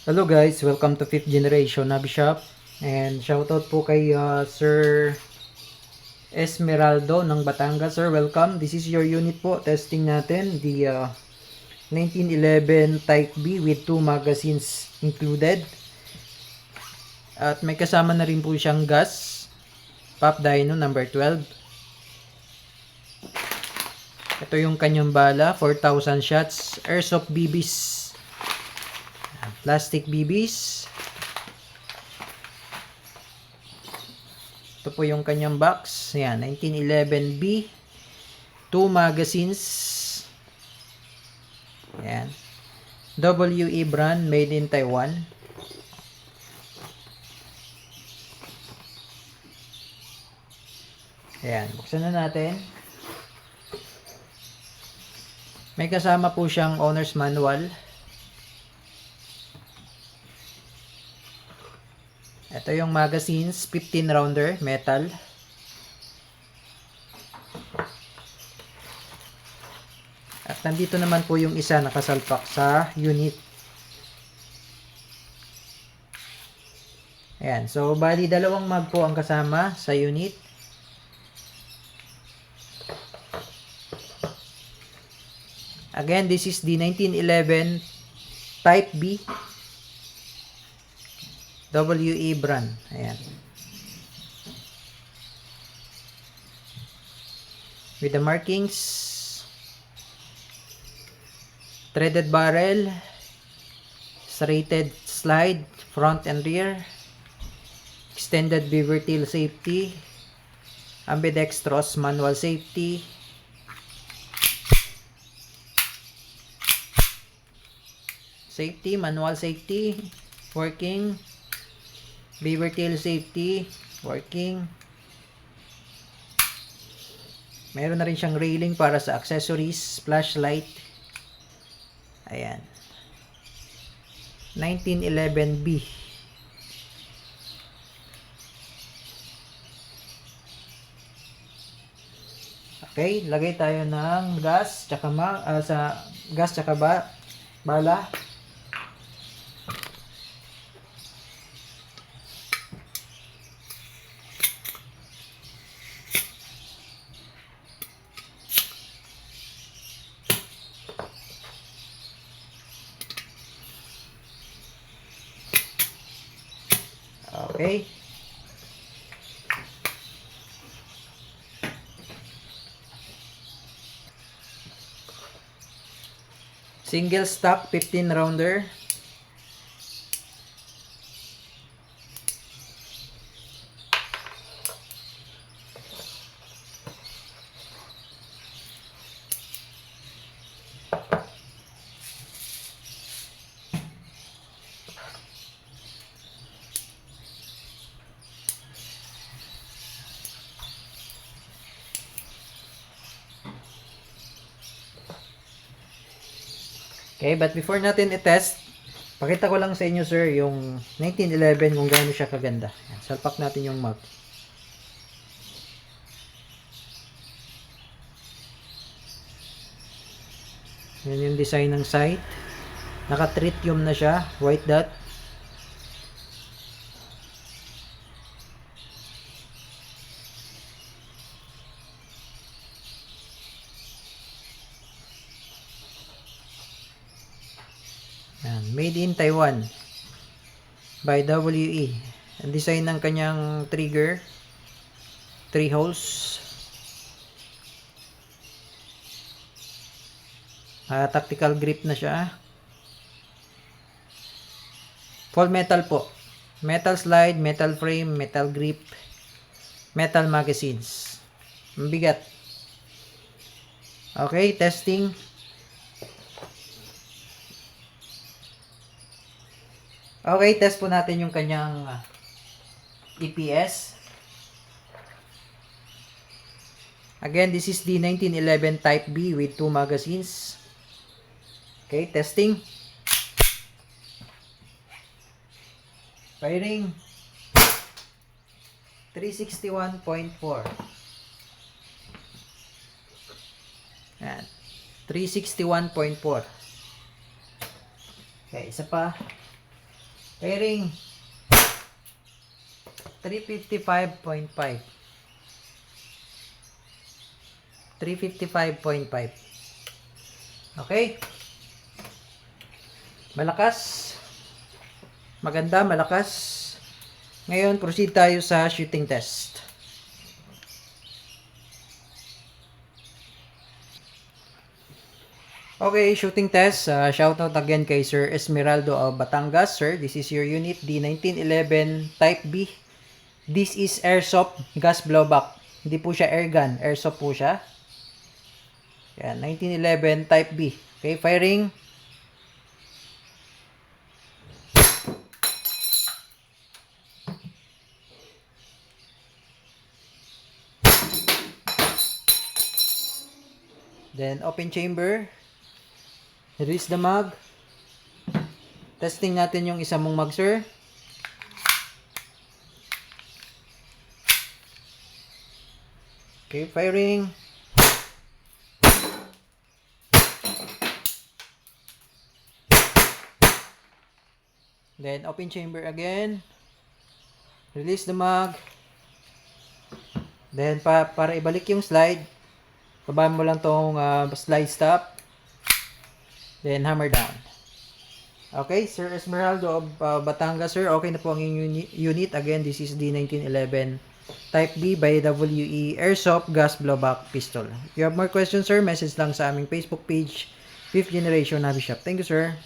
Hello guys, welcome to 5th generation Nabi Shop. And shoutout po kay Sir Esmeraldo ng Batangas. Sir, welcome. This is your unit po. Testing natin the 1911 Type B with 2 magazines included. At may kasama na rin po siyang gas. Pop Dyno number 12. Ito yung kanyang bala, 4,000 shots. Airsoft BBs. Plastic BBs. Ito po yung kanyang box. Yan, 1911B. 2 magazines. Yan. WE brand, made in Taiwan. Ayan, buksan na natin. May kasama po siyang owner's manual. Ito yung magazines, 15 rounder, metal. At nandito naman po yung isa nakasalpak sa unit. Ayan, so bali dalawang mag po ang kasama sa unit. Again, this is the 1911 Type B. WE brand. Ayan. With the markings. Threaded barrel. Serrated slide. Front and rear. Extended beaver tail safety. Ambidextrous manual safety. Safety, manual safety. Working. Beaver tail safety, working. Meron na rin siyang railing para sa accessories, flashlight. Ayan. 1911B. Okay, lagay tayo ng gas, tsaka sa gas tsaka bala. Okay. Single stock 15 rounder. Okay, but before natin i-test, pakita ko lang sa inyo sir yung 1911 kung gaano siya kaganda. Yan, salpak natin yung mag. Yan yung design ng sight. Naka-tritium na siya, white dot. Yan, made in Taiwan by WE. Ang design ng kanyang trigger, 3 holes. Tactical grip na siya. Full metal po. Metal slide, metal frame, metal grip, metal magazines. Mabigat. Okay, testing. Okay, test po natin yung kanyang EPS. Again, this is the 1911 Type B with 2 magazines. Okay, testing. Firing. 361.4. Yan. 361.4. Okay, isa pa. Firing. 355.5. 355.5. Okay. Malakas. Maganda, malakas. Ngayon, proceed tayo sa shooting test. Okay, shooting test. Shoutout again kay Sir Esmeraldo of Batangas. Sir, this is your unit D1911 Type B. This is airsoft gas blowback. Hindi po siya airgun. Airsoft po siya. Yan, 1911 Type B. Okay, firing. Then, open chamber. Release the mag. Testing natin yung isa mong mag, sir. Okay, firing. Then, open chamber again. Release the mag. Then, para ibalik yung slide, babaan mo lang tong slide stop. Then, hammer down. Okay, Sir Esmeraldo of Batangas, sir. Okay na po ang unit. Again, this is D1911 Type B by WE Airsoft Gas Blowback Pistol. If you have more questions, sir, message lang sa aming Facebook page, 5th Generation Navy Shop. Thank you, sir.